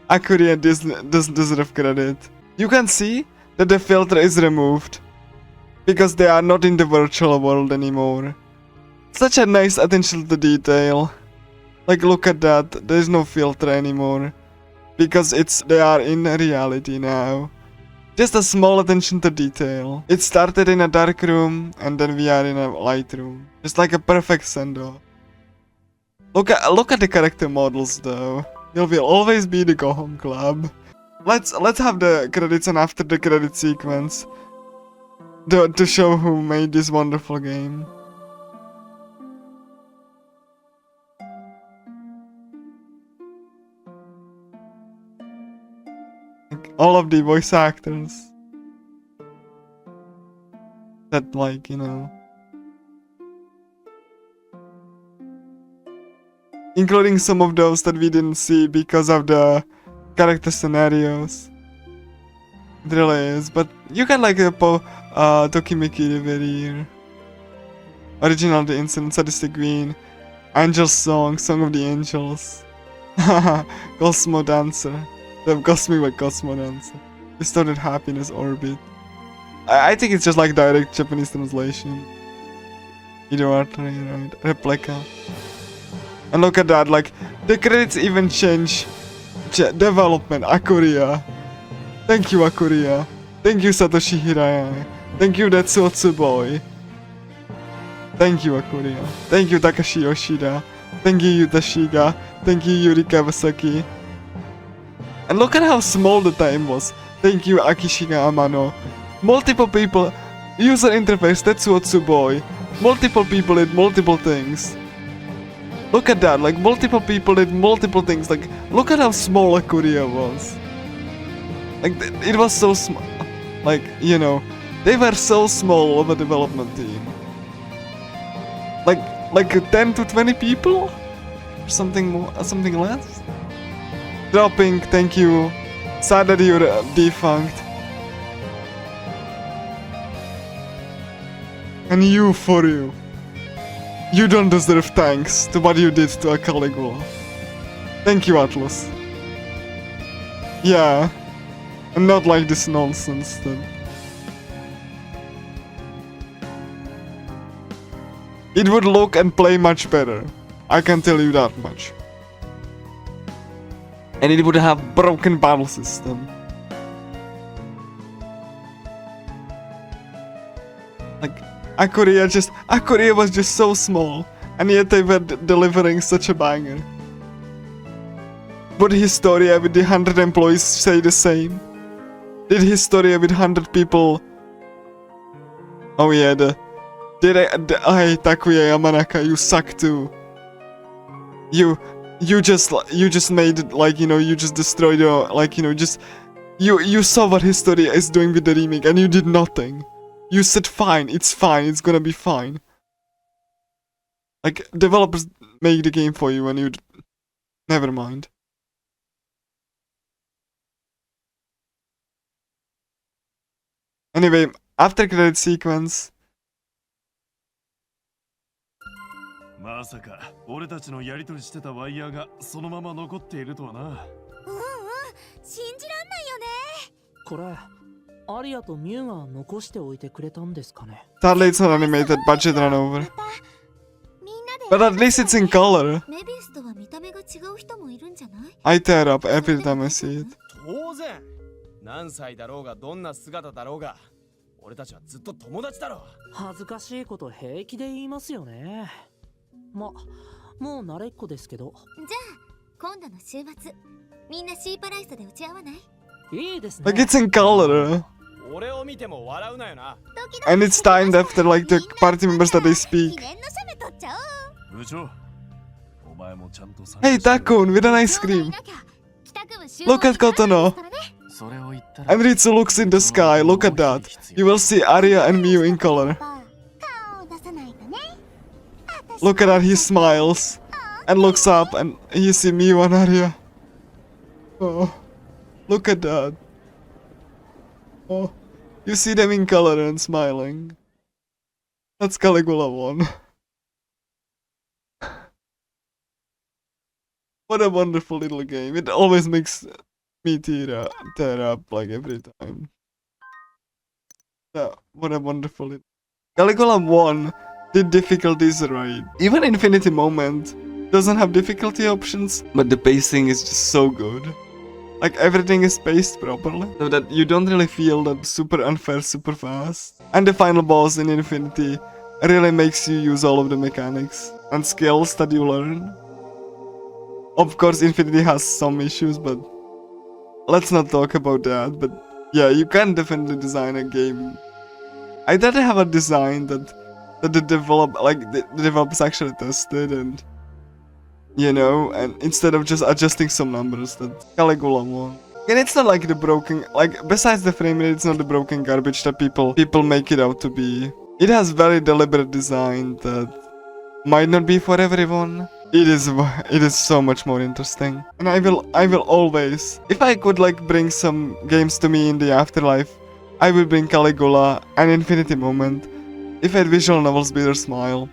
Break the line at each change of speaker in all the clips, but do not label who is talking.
Akuria doesn't deserve credit. You can see that the filter is removed because they are not in the virtual world anymore. Such a nice attention to detail. Like, look at that, there's no filter anymore because they are in reality now. Just a small attention to detail. It started in a dark room and then we are in a light room. Just like a perfect send-off. Look at the character models though. They will always be the Go Home Club. Let's have the credits and after the credit sequence to show who made this wonderful game. All of the voice actors that, like, you know, including some of those that we didn't see because of the character scenarios. It really is, but you can like Tokimeki Reverie, Original The Incident, Sadistic Queen, Angel's Song, Song of the Angels, Cosmo Dancer. The Cosmic by Cosmo Dancer. Distorted Happiness Orbit. I think it's just like direct Japanese translation. Either right? Replica. And look at that, like, the credits even change. Development, Akuria. Thank you, Akuria. Thank you, Satoshi Hirai. Thank you, Tetsuo Tsuboi. Thank you, Akuria. Thank you, Takashi Yoshida. Thank you, Yuta Shiga. Thank you, Yuri Kawasaki. And look at how small the time was. Thank you, Akishiga Amano. Multiple people. User interface, Tetsuo Tsuboi. Multiple people did multiple things. Look at that, like multiple people did multiple things. Like, look at how small Akuria was. Like, it was so small. Like, you know, they were so small of a development team. Like 10 to 20 people? Or something more, something less? Dropping, thank you. Sad that you're defunct. And you for you. You don't deserve thanks to what you did to a Caligula. Thank you, Atlas. Yeah. And not like this nonsense then. It would look and play much better. I can tell you that much. And it would have broken battle system. Like, Akuria was just so small, and yet they were delivering such a banger. Would Historia with the 100 employees say the same? Did Historia with 100 people... Oh yeah, hey, Takuya Yamanaka, you suck too. You just made it, like, you know, you just destroyed your, like, you know, just... You saw what Historia is doing with the remake and you did nothing. You said fine, it's gonna be fine. Like, developers make the game for you and you... Never mind. Anyway, after credit sequence...
まさか俺たちのやり取りしてたワイヤーがそのまま残っているとはな。うんうん、
信じらんないよね。
これアリアとミュウが残しておいてくれたんですかね。
Sadly, it's not animated, budget ran over. But at least it's in color. I tear up every time I see it.
当然。何歳だろうがどんな姿だろうが、俺たちはずっと友達だろう。
恥ずかしいこと平気で言いますよね。ま、もう慣れっこですけど。
じゃあ今度の週末、みんなシーパライストで打ち合わない？
いいですね。
Like, it's in color.
俺を見ても笑うなよな。
And it's timed after, like, the party members that they speak.
記念の写メ撮っちゃおう。
部長、お前もちゃんと
Hey, Takun, with an ice cream. Look at Kotono. And Ritsu looks in the sky, look at that. You will see Arya and Miu in color. Look at that, he smiles. And looks up and you see Miu and Arya. Oh, look at that. Oh, you see them in color and smiling. That's Caligula 1. What a wonderful little game. It always makes me tear up like every time. Yeah, what a wonderful it. Caligula 1 did difficulties right. Even Infinity Moment doesn't have difficulty options, but the pacing is just so good. Like everything is paced properly, so that you don't really feel that super unfair super fast. And the final boss in Infinity really makes you use all of the mechanics and skills that you learn. Of course, Infinity has some issues, but let's not talk about that. But yeah, you can definitely design a game. I'd rather have a design that the developers actually tested, and you know, and instead of just adjusting some numbers that Caligula won. And it's not like the broken, like besides the frame rate, it's not the broken garbage that people make it out to be. It has very deliberate design that might not be for everyone. It is so much more interesting. And I will always, if I could like bring some games to me in the afterlife, I would bring Caligula and Infinity Moment. If I had visual novels be their smile.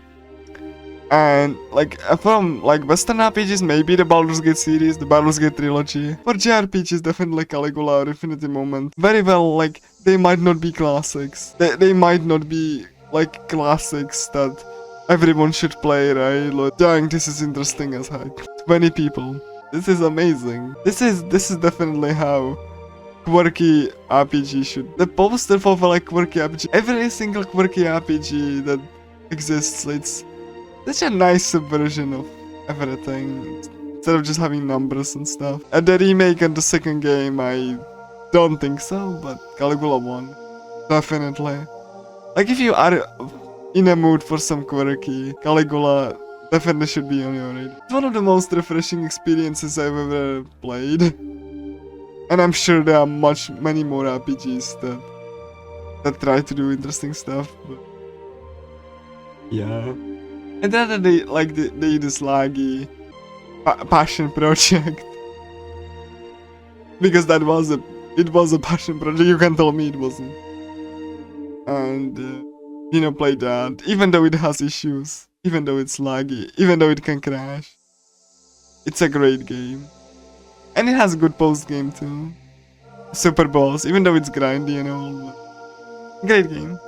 And like from like Western RPGs, maybe the Baldur's Gate series, the Baldur's Gate trilogy. For JRPGs, definitely Caligula or Infinity Moment. Very well, like they might not be classics. They might not be like classics that everyone should play, right? Like, dang, this is interesting as heck. 20 people. This is amazing. This is definitely how quirky RPG should. The poster for like quirky RPG. Every single quirky RPG that exists, it's such a nice subversion of everything, instead of just having numbers and stuff. And the remake and the second game, I don't think so, but Caligula 1, definitely. Like if you are in a mood for some quirky, Caligula definitely should be on your radar. It's one of the most refreshing experiences I've ever played. And I'm sure there are many more RPGs that try to do interesting stuff, but yeah. And then they this laggy passion project, because it was a passion project. You can tell me it wasn't. And you know, play that even though it has issues, even though it's laggy, even though it can crash. It's a great game, and it has a good post game too. Super boss, even though it's grindy and all. Great game.